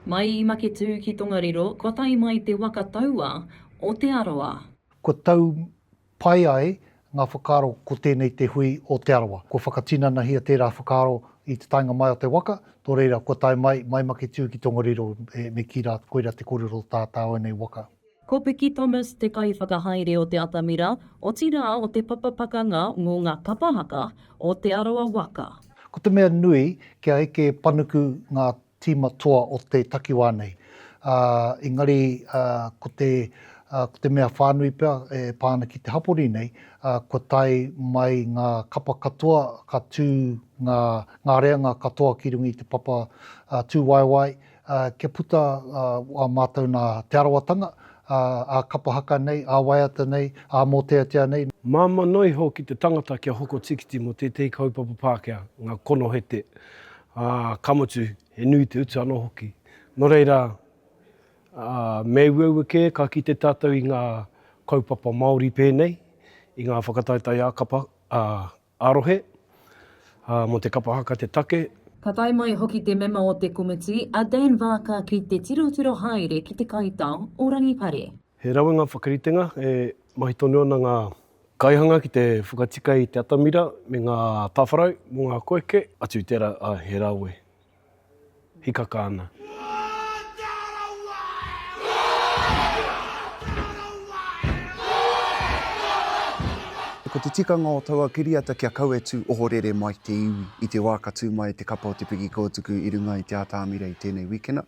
Mai I make tū ki Tongariro, ko tai mai te waka tauā o Te Arawa. Ko tau pai ai ngā whakaro ko tēnei te hui o Te Arawa. Ko whakatinana hia tērā whakaro I te taenga mai o te waka, tō reira ko tai mai make tū ki Tongariro me ki rā koira te kōrero tātāu nei waka. Ko Piki Thomas te kai whakahaere o te atamira, o tira o te pakanga ngō ngā kapa haka o te Arawa waka. Ko te mea nui kia eke panuku ngā tīma toa o te takiwā nei. Engari ko te mea whānui pia pāna ki te hapori nei, ko tai mai ngā kapa katoa ka tū ngā reanga katoa ki rungi te papa tū waiwai, kia puta a mātou nā te arawatanga, a kapa haka nei, a waiata nei, a mōteatea nei. Māma noi hoki te tangata kia hoko tikiti mo te kaupapa Pākehā, ngā kono hete, kamotu, he nui te utu anō hoki. Nō reira, me uauake ka ki te tātou I ngā kaupapa Māori pēnei, I ngā whakataetae Kapa ā-rohe, mo te Kapa Haka te take. Ka tai mai hoki te mema o te komiti, a Dan Vaka ki te tirotiro haere ki te Kaitao o Rangipare. He rawa ngā whakaritenga, mahi tonu ana ngā kaihanga ki te whakatika I te atamira me ngā tāwharau mo ngā koeke, atu I tērā he rawe. Hikaka ana. Ko te tikanga o taua kiriata kia kau e tū ohorere mai te iwi I te waka tū mai te kapa o te Pikikōtuku I runga I te atamira I tēnei wikena.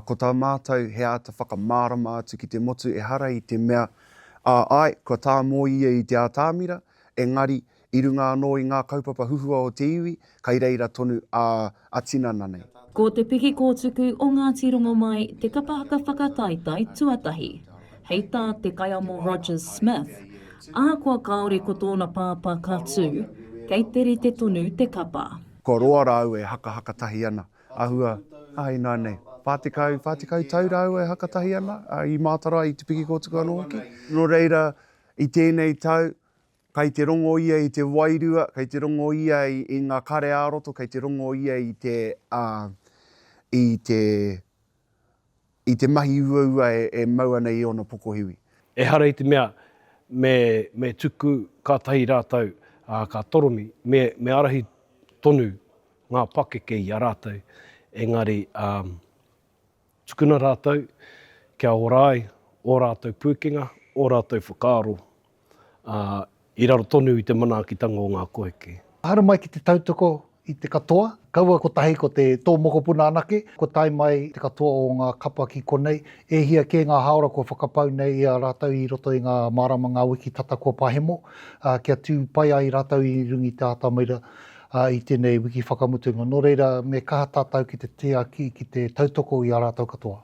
Ko tā mātou he ata whakamārama atu ki te motu e hara I te mea ai, ko tā mō ia I te atamira, engari I runga anō I ngā kaupapa huhua o te iwi, kai reira tonu atinana nei. Ko te Pikikōtuku o Ngāti Rongomai, te Kapa Haka whakataetae tuatahi. Hei tā te Kaiamo Rogers Smith, ākua kaore ko tōna pāpā ka tū, kei te rite tonu te kapa. Ko roa rau e haka tahi ana, ahua, ai nā nei, pātikau tau rau e haka tahi ana, I mātara I te Pikikōtuku anō hoki. Nō reira, I tēnei tau, kei te rongo ia I te wairua, kei te rongo ia I ngā kare āroto, kei te rongo ia I te mahi uaua e maua nei I ona pokohiwi. E hara I te mea, me tuku kātahi rātou, ka toromi, me arahi tonu ngā pakeke I a rātou. Engari, tukuna rātou, kia orai, o rātou pūkenga, o rātou whakaro, I raro tonu I te manaakitanga o ngā koeke. Hara mai ki te tautoko I te katoa, kaua ko tahi ko te tō mokopuna anake, ko tai mai te katoa o ngā kapa ki konei, e hia ke ngā haora ko whakapau nei I a rātou I roto I ngā marama ngā wiki tata kua pahemo, kia tū pai ai rātou I rungi te atamira I tēnei wiki whakamutunga. Nō reira, me kaha tātou ki te teaki ki te tautoko I a rātou katoa.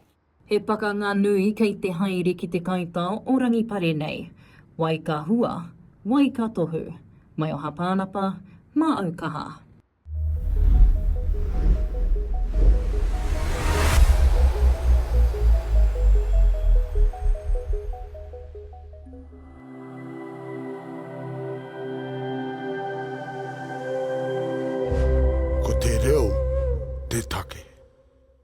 He pakanga nui kei te haere ki te Kaitao o Rangipare nei. Wai ka hua, wai ka tohu. Maioha Panapa, ma Aukaha.